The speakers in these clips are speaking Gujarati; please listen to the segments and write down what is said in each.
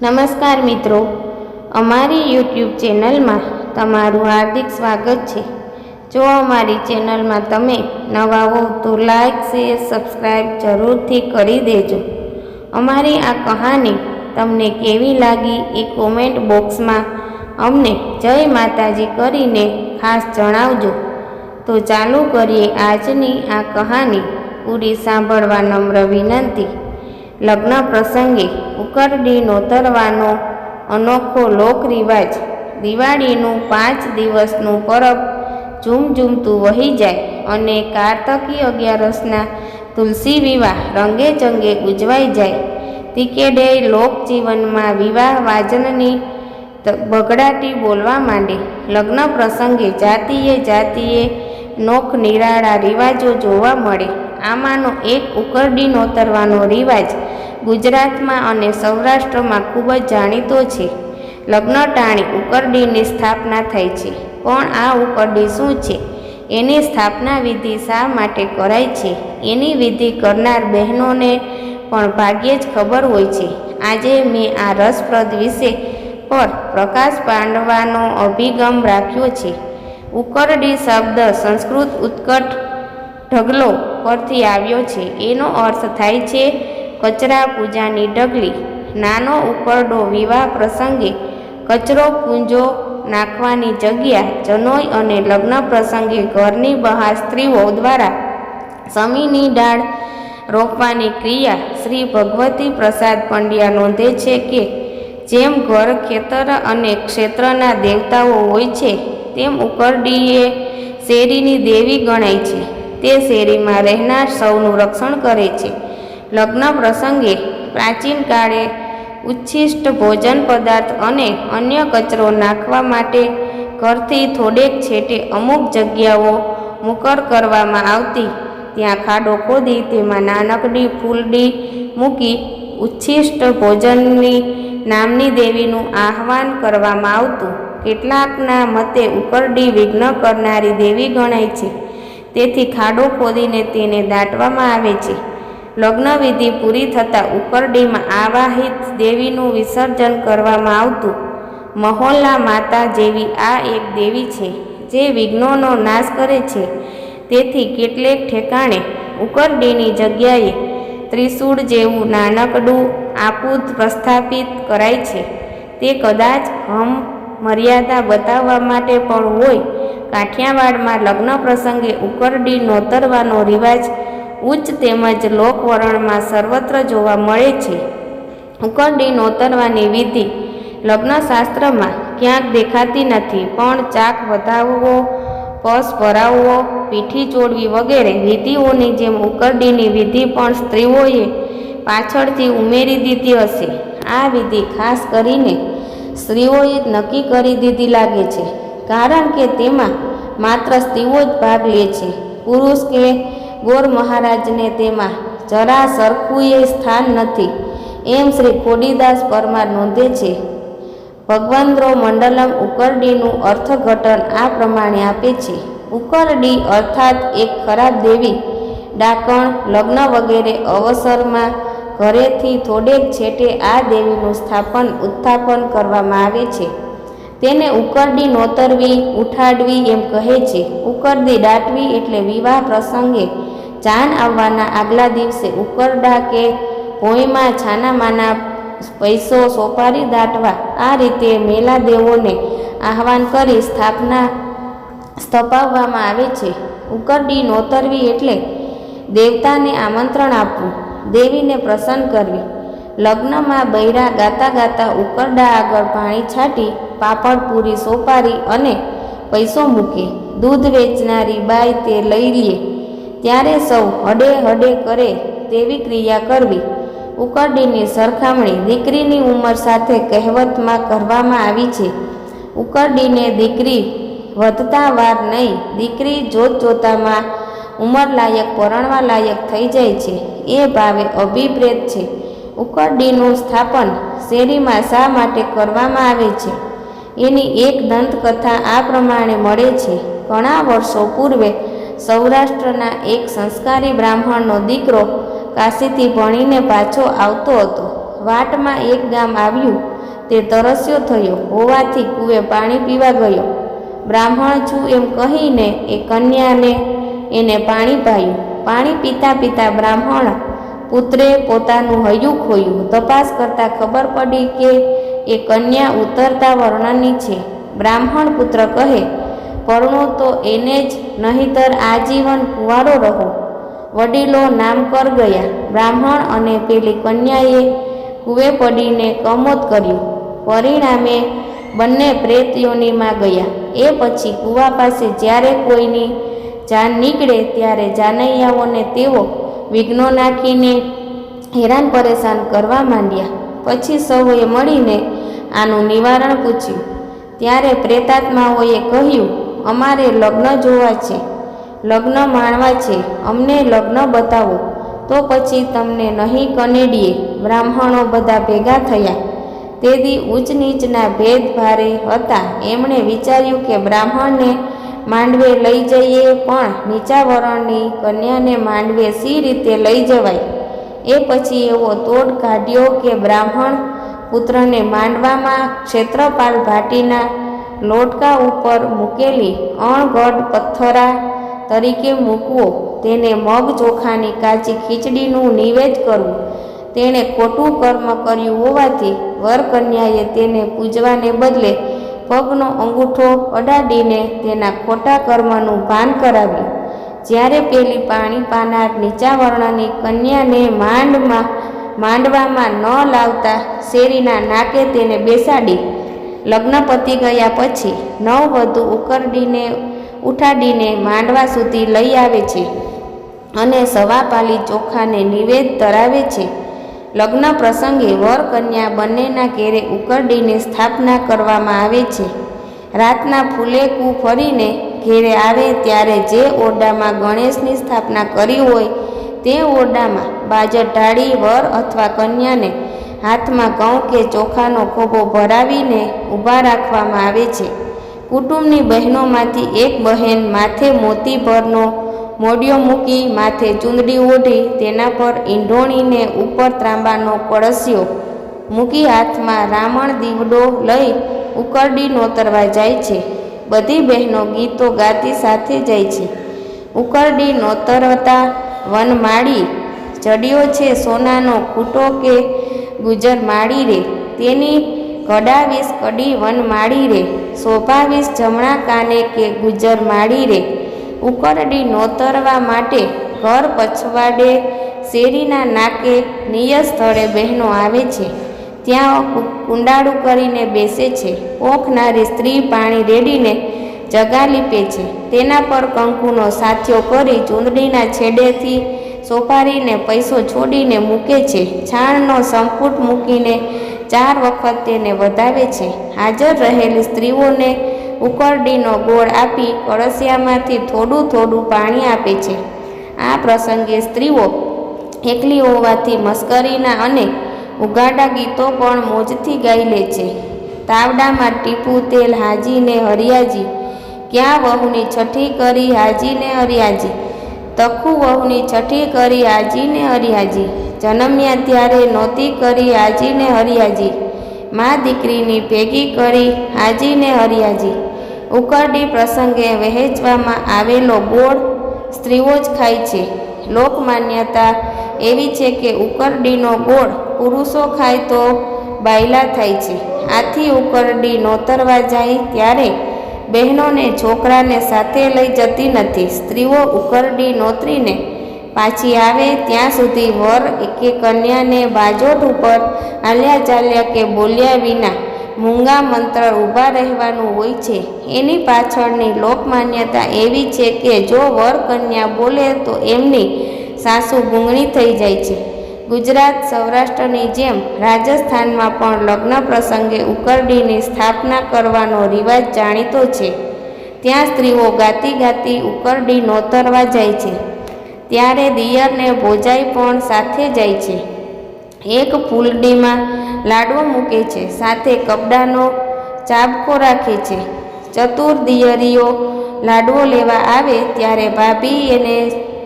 નમસ્કાર મિત્રો, અમારી યુટ્યુબ ચેનલમાં તમારું હાર્દિક સ્વાગત છે। જો અમારી ચેનલમાં તમે નવા હો તો લાઈક શેર સબસ્ક્રાઈબ જરૂરથી કરી દેજો। અમારી આ કહાની તમને કેવી લાગી એ કોમેન્ટ બોક્સમાં અમને જય માતાજી કરીને ખાસ જણાવજો। તો ચાલુ કરીએ આજની આ કહાની। પૂરી સાંભળવા નમ્ર વિનંતી। લગ્ન પ્રસંગે ઉકરડી નોતરવાનો અનોખો લોક રિવાજ। દિવાળીનું 5 દિવસનું પરબ ઝૂમઝૂમતું વહી જાય અને કાર્તકી 11ના તુલસી વિવાહ રંગે ચંગે ઉજવાઈ જાય। તીકેડે લોકજીવનમાં વિવાહ વાજનની બગડાટી બોલવા માંડે। લગ્ન પ્રસંગે જાતીએ નોખ નિરાળા રિવાજો જોવા મળે। આમાંનો એક ઉકરડી નોતરવાનો રિવાજ ગુજરાતમાં અને સૌરાષ્ટ્રમાં ખૂબ જ જાણીતો છે। લગ્ન ટાણી ઉકરડીની સ્થાપના થઈ છે, પણ આ ઉકરડી શું છે, એની સ્થાપના વિધિ શા માટે કરાય છે, એની વિધિ કરનાર બહેનોને પણ ભાગ્યે જ ખબર હોય છે। આજે મેં આ રસપ્રદ વિષય પર પ્રકાશ પાડવાનો અભિગમ રાખ્યો છે। ઉકરડી શબ્દ સંસ્કૃત ઉત્કટ ઢગલો પરથી આવ્યો છે। એનો અર્થ થાય છે કચરા પૂજાની ઢગલી। નાનો ઉકરડો વિવાહ પ્રસંગે કચરો પૂંજો નાખવાની જગ્યા। જનોઈ અને લગ્ન પ્રસંગે ઘરની બહાર સ્ત્રીઓ દ્વારા શમીની ડાળ રોપવાની ક્રિયા। શ્રી ભગવતી પ્રસાદ પંડ્યા નોંધે છે કે જેમ ઘર ખેતર અને ક્ષેત્રના દેવતાઓ હોય છે, તેમ ઉકરડી એ શેરીની દેવી ગણાય છે। તે શેરીમાં રહેનાર સૌનું રક્ષણ કરે છે। લગ્ન પ્રસંગે પ્રાચીન કાળે ઉચ્છિષ્ટ ભોજન પદાર્થ અને અન્ય કચરો નાખવા માટે ઘરથી થોડેક છેટે અમુક જગ્યાઓ મુકર કરવામાં આવતી। ત્યાં ખાડો ખોદી તેમાં નાનકડી ફૂલડી મૂકી ઉચ્છિષ્ટ ભોજનની નામની દેવીનું આહ્વાન કરવામાં આવતું। કેટલાકના મતે ઉકરડી વિઘ્ન કરનારી દેવી ગણાય છે, તેથી ખાડો ખોદીને તેને દાટવામાં આવે છે। લગ્ન વિધિ પૂરી થતાં ઉકરડીમાં આવાહિત દેવીનું વિસર્જન કરવામાં આવતું। મહોલ્લા માતા જેવી આ એક દેવી છે, જે વિઘ્નોનો નાશ કરે છે। તેથી કેટલેક ઠેકાણે ઉકરડીની જગ્યાએ ત્રિશૂળ જેવું નાનકડું આપૂત પ્રસ્થાપિત કરાય છે। તે કદાચ મર્યાદા બતાવવા માટે પણ હોય। કાઠિયાવાડમાં લગ્ન પ્રસંગે ઉકરડી નોતરવાનો રિવાજ ઉચ્ચ તેમજ લોકવરણમાં સર્વત્ર જોવા મળે છે। ઉકરડી નોતરવાની વિધિ લગ્નશાસ્ત્રમાં ક્યાંક દેખાતી નથી, પણ ચાક વધાવવો, પસ ભરાવવો, પીઠી ચોળવી વગેરે વિધિઓની જેમ ઉકરડીની વિધિ પણ સ્ત્રીઓએ પાછળથી ઉમેરી દીધી હશે। આ વિધિ ખાસ કરીને સ્ત્રીઓએ જ નક્કી કરી દીધી લાગે છે, કારણ કે તેમાં માત્ર સ્ત્રીઓ જ ભાગ લે છે। પુરુષ કે ગોર મહારાજને તેમાં જરા સરખુંય સ્થાન નથી, એમ શ્રી ખોડીદાસ પરમાર નોંધે છે। ભગવંદ્રો મંડલમ ઉકરડીનું અર્થઘટન આ પ્રમાણે આપે છે। ઉકરડી અર્થાત એક ખરાબ દેવી। ડાકણ, લગ્ન વગેરે અવસરમાં ઘરેથી થોડેક છેટે આ દેવીનું ઉત્થાપન કરવામાં આવે છે। તેને ઉકરડી નોતરવી, ઉઠાડવી એમ કહે છે। ઉકરડી દાટવી એટલે વિવાહ પ્રસંગે જાન આવવાના આગલા દિવસે ઉકરડા કે ભોંયમાં છાનામાના પૈસો સોપારી દાટવા। આ રીતે મેલા દેવોને આહ્વાન કરી સ્થપાવવામાં આવે છે। ઉકરડી નોતરવી એટલે દેવતાને આમંત્રણ આપવું, દેવીને પ્રસન્ન કરવી। લગ્નમાં બૈરા ગાતા ગાતા ઉકરડા આગળ પાણી છાંટી પાપડ પૂરી સોપારી અને પૈસો મૂકે। દૂધ વેચનારી બાઈ તે લઈ લે ત્યારે સૌ હડે હડે કરે તેવી ક્રિયા કરવી। ઉકરડીની સરખામણી દીકરીની ઉંમર સાથે કહેવતમાં કરવામાં આવી છે। ઉકરડીને દીકરી વધતા વાર નહીં, દીકરી જોતજોતામાં ઉંમરલાયક પરણવા લાયક થઈ જાય છે, એ ભાવે અભિપ્રેત છે। ઉકરડીનું સ્થાપન શેરીમાં શા માટે કરવામાં આવે છે, એની એક દંતકથા આ પ્રમાણે મળે છે। ઘણા વર્ષો પૂર્વે સૌરાષ્ટ્રના એક સંસ્કારી બ્રાહ્મણનો દીકરો કાશીથી ભણીને પાછો આવતો હતો। વાટમાં એક ગામ આવ્યું. તે તરસ્યો થયો હોવાથી કૂવે પાણી પીવા ગયો. બ્રાહ્મણ છું એમ કહીને એ કન્યાને એને પાણી પાયું. પાણી પીતા પીતા બ્રાહ્મણ પુત્રે પોતાનું હૈયું ખોયું. તપાસ કરતાં ખબર પડી કે એ કન્યા ઉતરતા વર્ણની છે. બ્રાહ્મણ પુત્ર કહે, પરણો તો એને જ, નહીંતર આજીવન કુંવારો રહો. વડીલો નામ કર ગયા. બ્રાહ્મણ અને પેલી કન્યાએ કૂવે પડીને કમોત કર્યું. પરિણામે બંને પ્રેત યોનિમાં ગયા. એ પછી કૂવા પાસે જ્યારે કોઈની જાન નીકળે ત્યારે જાનૈયાઓને તેઓ વિઘ્નો નાખીને હેરાન પરેશાન કરવા માંડ્યા. પછી સૌએ મળીને આનું નિવારણ પૂછ્યું. ત્યારે પ્રેતાત્માઓએ કહ્યું, અમારે લગ્ન જોવા છે, લગ્ન માણવા છે, અમને લગ્ન બતાવો તો પછી તમને નહીં કનેડીએ. બ્રાહ્મણો બધા ભેગા થયા. તે દી ઊંચ નીચના ભેદ ભારે હતા. એમણે વિચાર્યું કે બ્રાહ્મણને માંડવે લઈ જઈએ, પણ નીચા વરણની કન્યાને માંડવે સી રીતે લઈ જવાય. એ પછી એવો તોડ કાઢ્યો કે બ્રાહ્મણ પુત્રને માંડવામાં ક્ષેત્રપાલ ભાટીના લોટકા ઉપર મૂકેલી અણઘડ પથ્થરા તરીકે મૂકવો, તેને મગ ચોખાની કાચી ખીચડીનું નિવેદ કરવું. તેણે ખોટું કર્મ કર્યું હોવાથી વરકન્યાએ તેને પૂજવાને બદલે પગનો અંગૂઠો અડાડીને તેના ખોટા કર્મનું ભાન કરાવ્યું. જ્યારે પેલી પાણી પાનાર નીચા વર્ણની કન્યાને માંડવામાં ન લાવતા શેરીના નાકે તેને બેસાડી. લગ્ન પતી ગયા પછી નવવધુ ઉઠાડીને માંડવા સુધી લઈ આવે છે અને સવા પાલી ચોખાને નિવેદ ધરાવે છે. લગ્ન પ્રસંગે વર કન્યા બંનેના ઘેરે ઉકરડીની સ્થાપના કરવામાં આવે છે. રાતના ફૂલેકું ફરીને ઘેરે આવે ત્યારે જે ઓરડામાં ગણેશની સ્થાપના કરી હોય તે ઓરડામાં બાજટ ઢાળી વર અથવા કન્યાને હાથમાં ઘઉં કે ચોખાનો ખોબો ભરાવીને ઊભા રાખવામાં આવે છે. કુટુંબની બહેનોમાંથી એક બહેન માથે મોતીભરનો મોડિયો મૂકી, માથે ચૂંદડી ઓઢી, તેના પર ઈંઢોણીને ઉપર ત્રાંબાનો કળશિયો મૂકી હાથમાં રામણ દીવડો લઈ ઉકરડી નોતરવા જાય છે. બધી બહેનો ગીતો ગાતી સાથે જાય છે. ઉકરડી નોતરતા વનમાળી ચડ્યો છે સોનાનો ખૂટો કે ગુજર માળી રે, તેની કડાવીશ કડી વનમાળી રે, શોભાવીશ જમણા કાને કે ગુજર માળી રે. ઉકરડી નોતરવા માટે ઘર પછવાડે શેરીના નાકે નિયત સ્થળે બહેનો આવે છે. ત્યાં કુંડાળું કરીને બેસે છે. પોખનારી સ્ત્રી પાણી રેડીને જગા લીપે છે. તેના પર કંકુનો સાથિયો કરી ચૂંદડીના છેડેથી સોપારીને પૈસો છોડીને મૂકે છે. છાણનો સંપુટ મૂકીને 4 વખત તેને વધાવે છે. હાજર રહેલી સ્ત્રીઓને ઉકરડીનો ગોળ આપી કળશિયામાંથી થોડું થોડું પાણી આપે છે. આ પ્રસંગે સ્ત્રીઓ એકલી હોવાથી મસ્કરીના અને ઉગાડા ગીતો પણ મોજથી ગાઈ લે છે. તાવડામાં ટીપું તેલ હાજીને હરિયાજી, ક્યાં વહુની છઠ્ઠી કરી હાજીને હરિયાજી, તખું વહુની છઠ્ઠી કરી હાજીને હરિયાજી, જન્મ્યા ત્યારે નહોતી કરી હાજીને હરિયાજી, મા દીકરીની ભેગી કરી હાજીને હરિયાજી. ઉકરડી પ્રસંગે વહેંચવામાં આવેલો ગોળ સ્ત્રીઓ જ ખાય છે. લોકમાન્યતા એવી છે કે ઉકરડીનો ગોળ પુરુષો ખાય તો બાયલા થાય છે. આથી ઉકરડી નોતરવા જાય ત્યારે બહેનોને છોકરાને સાથે લઈ જતી નથી. સ્ત્રીઓ ઉકરડી નોતરીને પાછી આવે ત્યાં સુધી વર કે કન્યાને બાજોટ ઉપર હાલ્યા ચાલ્યા કે બોલ્યા વિના મૂંગા મંત્ર ઊભા રહેવાનું હોય છે. એની પાછળની લોકમાન્યતા એવી છે કે જો વર કન્યા બોલે તો એમની સાસુ ગૂંગણી થઈ જાય છે. ગુજરાત સૌરાષ્ટ્રની જેમ રાજસ્થાનમાં પણ લગ્ન પ્રસંગે ઉકરડીની સ્થાપના કરવાનો રિવાજ જાણીતો છે. ત્યાં સ્ત્રીઓ ગાતી ગાતી ઉકરડી નોતરવા જાય છે. ત્યારે દિયરને ભોજાઈ પણ સાથે જાય છે. એક ફૂલડીમાં લાડવો મૂકે છે, સાથે કપડાનો ચાબકો રાખે છે. ચતુર દિયરીઓ લાડવો લેવા આવે ત્યારે ભાભી એને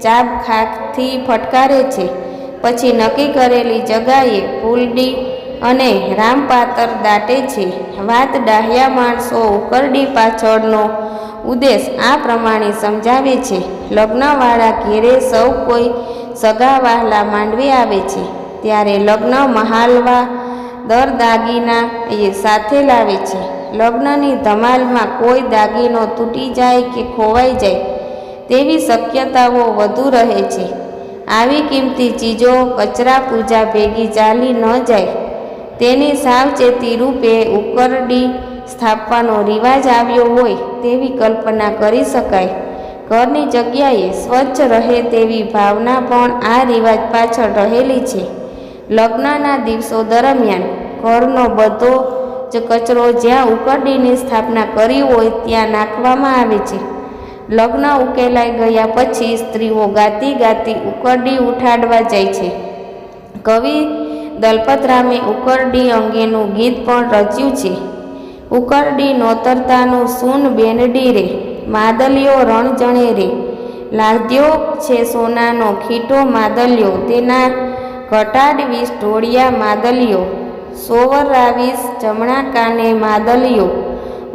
ચાબખાથી ફટકારે છે. પછી નક્કી કરેલી જગાએ ફૂલડી અને રામપાતર દાટે છે. વાત ડાહ્યા માણસો ઉકરડી પાછળનો ઉદ્દેશ આ પ્રમાણે સમજાવે છે. લગ્નવાળા ઘેરે સૌ કોઈ સગા વહાલા માંડવે આવે છે ત્યારે લગ્ન મહાલવા દર દાગીના એ સાથે લાવે છે. લગ્નની ધમાલમાં કોઈ દાગીનો તૂટી જાય કે ખોવાઈ જાય તેવી શક્યતાઓ વધુ રહે છે. આવી કિંમતી ચીજો કચરા પૂજા ભેગી ચાલી ન જાય તેની સાવચેતી રૂપે ઉકરડી સ્થાપવાનો રિવાજ આવ્યો હોય તેવી કલ્પના કરી શકાય. ઘરની જગ્યાએ સ્વચ્છ રહે તેવી ભાવના પણ આ રિવાજ પાછળ રહેલી છે. લગ્નના દિવસો દરમિયાન ઘરનો બધો જ કચરો જ્યાં ઉકરડીની સ્થાપના કરી હોય ત્યાં નાખવામાં આવે છે. લગ્ન ઉકેલાઈ ગયા પછી સ્ત્રીઓ ગાતી ગાતી ઉકરડી ઉઠાડવા જાય છે. કવિ દલપતરામે ઉકરડી અંગેનું ગીત પણ રચ્યું છે. ઉકરડી નોતરતાનું સૂન બેનડી રે, માદલિયો રણજણે રે, લાદ્યો છે સોનાનો ખીટો માદલિયો, તેના ઘટાડવીશ ઢોળિયા માદલિયો, સોવરાવીશ જમણા કાને માદલિયો,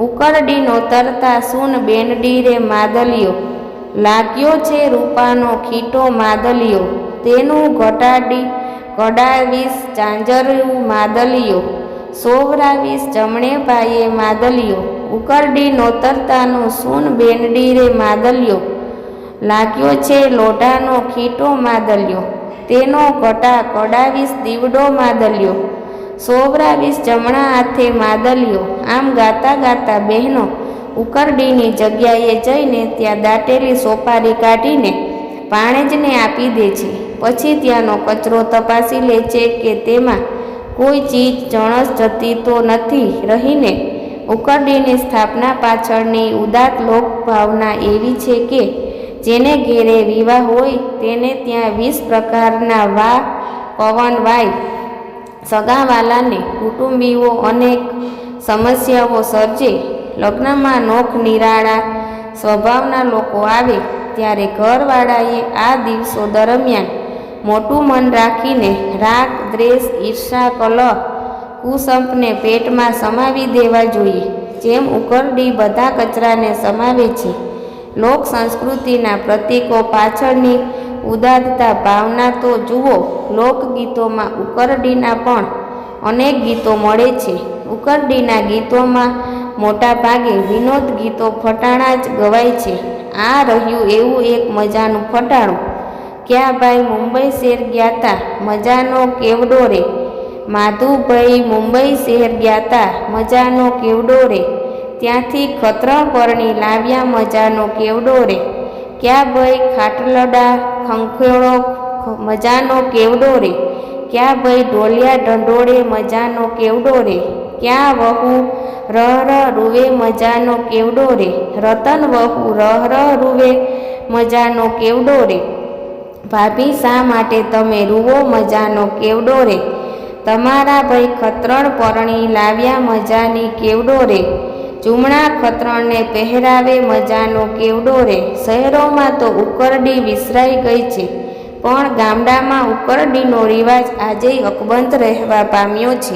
ઉકરડી નોતરતા સૂન બેનડી રે માદલિયો, લાગ્યો છે રૂપાનો ખીટો માદલિયો, તેનું કડાવીશ ઝાંઝરું માદલિયો, સોવરાવીશ જમણે પાયે માદલિયો, ઉકરડી નોતરતાનું સૂન બેનડી રે માદલિયો, લાગ્યો છે લોઢાનો ખીટો માદલિયો, તેનો કડાવીશ દીવડો માદલિયો, સોવરાવીશ જમણા હાથે માદલિયો. આમ ગાતા ગાતા બહેનો ઉકરડીની જગ્યાએ જઈને ત્યાં દાટેલી સોપારી કાઢીને ભાણેજને આપી દે છે. પછી ત્યાંનો કચરો તપાસી લે છે કે તેમાં કોઈ ચીજ જણસ જતી તો નથી રહીને. ઉકરડીની સ્થાપના પાછળની ઉદાત્ત લોકભાવના એવી છે કે જેને ઘેરે વિવાહ હોય તેને ત્યાં 20 પ્રકારના પવન વાય. સગાવાલાને કુટુંબીઓ અનેક સમસ્યાઓ સર્જે. લગ્નમાં નોખ નિરાળા સ્વભાવના લોકો આવે ત્યારે ઘરવાળાએ આ દિવસો દરમિયાન મોટું મન રાખીને રાગ, દ્વેષ, ઈર્ષા, કલહ, કુસંપને પેટમાં સમાવી દેવા જોઈએ. જેમ ઉકરડી બધા કચરાને સમાવે છે. લોક સંસ્કૃતિના પ્રતીકો પાછળની ઉદાત્તતા ભાવના તો જુઓ. લોકગીતોમાં ઉકરડીના પણ અનેક ગીતો મળે છે. ઉકરડીના ગીતોમાં મોટા ભાગે વિનોદ ગીતો ફટાણા જ ગવાય છે. આ રહ્યું એવું એક મજાનું ફટાણું. ક્યાં ભાઈ મુંબઈ શહેર ગ્યાતા મજાનો કેવડો રે, માધુભાઈ મુંબઈ શહેર ગ્યાતા મજાનો કેવડો રે, ત્યાંથી ખતરણ પરણી લાવ્યા મજાનો કેવડો રે, ક્યાં ભાઈ ખાટલડા ખંખેડો મજાનો કેવડો રે, ક્યાં ભાઈ ઢોલિયા ઢંઢોળે મજાનો કેવડો રે, ક્યાં વહુ રહ રૂવે મજાનો કેવડો રે, રતન વહુ રહ રૂવે મજાનો કેવડો રે, ભાભી શા માટે તમે રૂવો મજાનો કેવડો રે, તમારા ભાઈ ખતરણ પરણી લાવ્યા મજાની કેવડો રે, જુમણા ખતરણને પહેરાવે મજાનો કેવડો રે. શહેરોમાં તો ઉકરડી વિસરાઈ ગઈ છે પણ ગામડામાં ઉકરડીનો રિવાજ આજેય અકબંધ રહેવા પામ્યો છે.